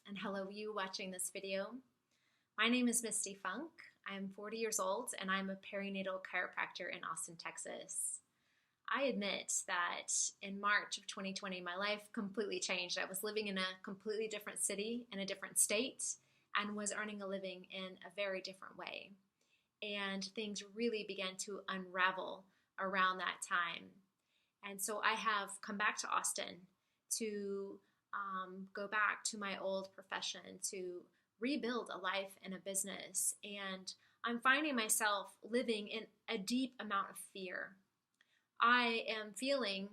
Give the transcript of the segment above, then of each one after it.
and hello you watching this video. My name is Misty Funk. I'm 40 years old and I'm a perinatal chiropractor in Austin, Texas. I admit that in March of 2020, my life completely changed. I was living in a completely different city, in a different state, and was earning a living in a very different way. And things really began to unravel around that time. And so I have come back to Austin to go back to my old profession, to rebuild a life and a business. And I'm finding myself living in a deep amount of fear. I am feeling,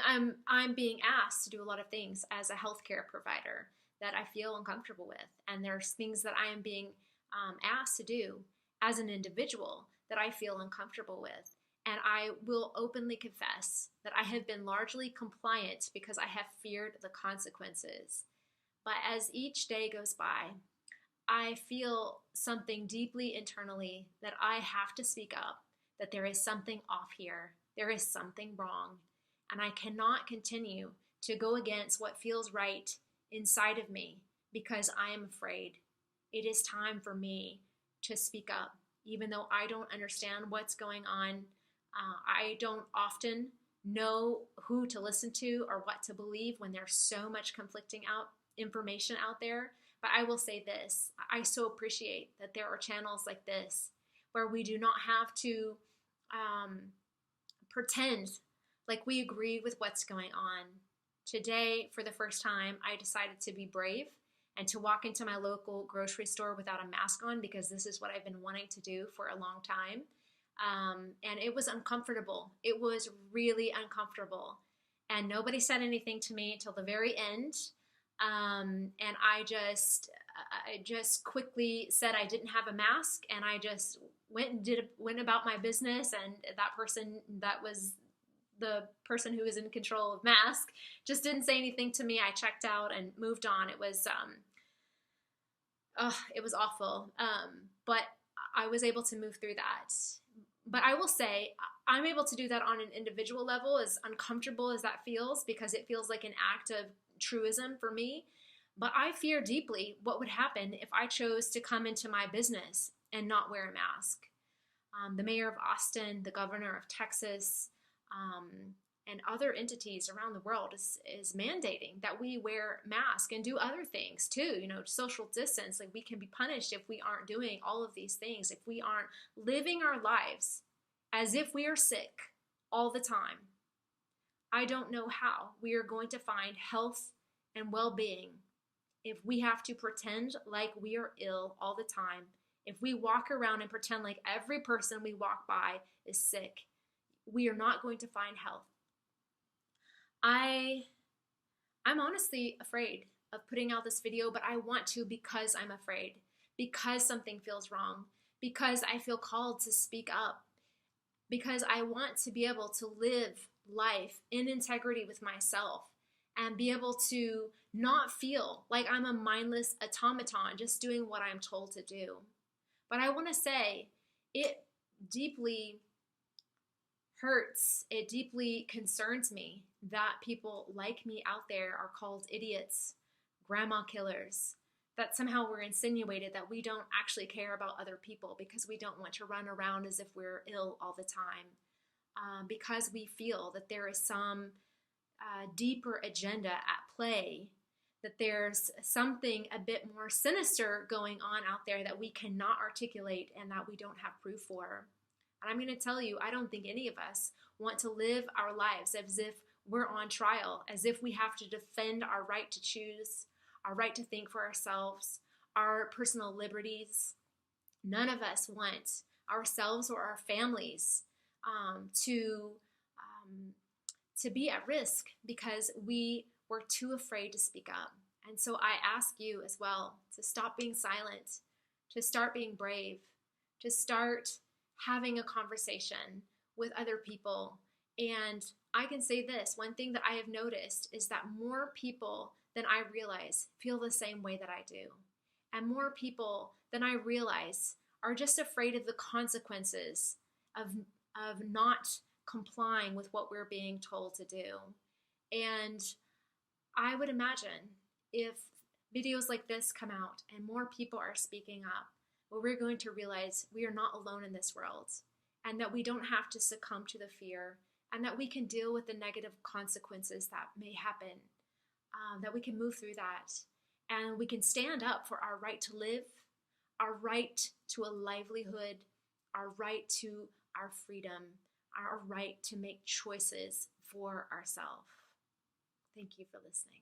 I'm being asked to do a lot of things as a healthcare provider that I feel uncomfortable with. And there's things that I am being asked to do as an individual that I feel uncomfortable with. And I will openly confess that I have been largely compliant because I have feared the consequences. But as each day goes by, I feel something deeply internally that I have to speak up, that there is something off here, there is something wrong, and I cannot continue to go against what feels right inside of me because I am afraid. It is time for me to speak up, even though I don't understand what's going on. I don't often know who to listen to or what to believe when there's so much conflicting information out there. But I will say this, I so appreciate that there are channels like this where we do not have to pretend like we agree with what's going on. Today, for the first time, I decided to be brave and to walk into my local grocery store without a mask on because this is what I've been wanting to do for a long time. And it was uncomfortable. It was really uncomfortable. And nobody said anything to me until the very end. And I just quickly said I didn't have a mask, and I just went about my business. And that was the person who was in control of mask, just didn't say anything to me. I checked out and moved on. It was awful. But I was able to move through that. But I will say, I'm able to do that on an individual level, as uncomfortable as that feels, because it feels like an act of truism for me. But I fear deeply what would happen if I chose to come into my business and not wear a mask. The mayor of Austin, the governor of Texas, and other entities around the world is mandating that we wear masks and do other things too, social distance. Like, we can be punished if we aren't doing all of these things, if we aren't living our lives as if we are sick all the time. I don't know how we are going to find health and well-being if we have to pretend like we are ill all the time, if we walk around and pretend like every person we walk by is sick. We are not going to find health. I'm honestly afraid of putting out this video, but I want to because I'm afraid, because something feels wrong, because I feel called to speak up, because I want to be able to live life in integrity with myself and be able to not feel like I'm a mindless automaton just doing what I'm told to do. But I want to say it deeply hurts, it deeply concerns me that people like me out there are called idiots, grandma killers, that somehow we're insinuated that we don't actually care about other people because we don't want to run around as if we're ill all the time, because we feel that there is some deeper agenda at play, that there's something a bit more sinister going on out there that we cannot articulate and that we don't have proof for. And I'm going to tell you, I don't think any of us want to live our lives as if we're on trial, as if we have to defend our right to choose, our right to think for ourselves, our personal liberties. None of us want ourselves or our families to be at risk because we were too afraid to speak up. And so I ask you as well to stop being silent, to start being brave, to start having a conversation with other people. And I can say this, one thing that I have noticed is that more people than I realize feel the same way that I do. And more people than I realize are just afraid of the consequences of not complying with what we're being told to do. And I would imagine if videos like this come out and more people are speaking up, well, we're going to realize we are not alone in this world, and that we don't have to succumb to the fear, and that we can deal with the negative consequences that may happen, that we can move through that, and we can stand up for our right to live, our right to a livelihood, our right to our freedom, our right to make choices for ourselves. Thank you for listening.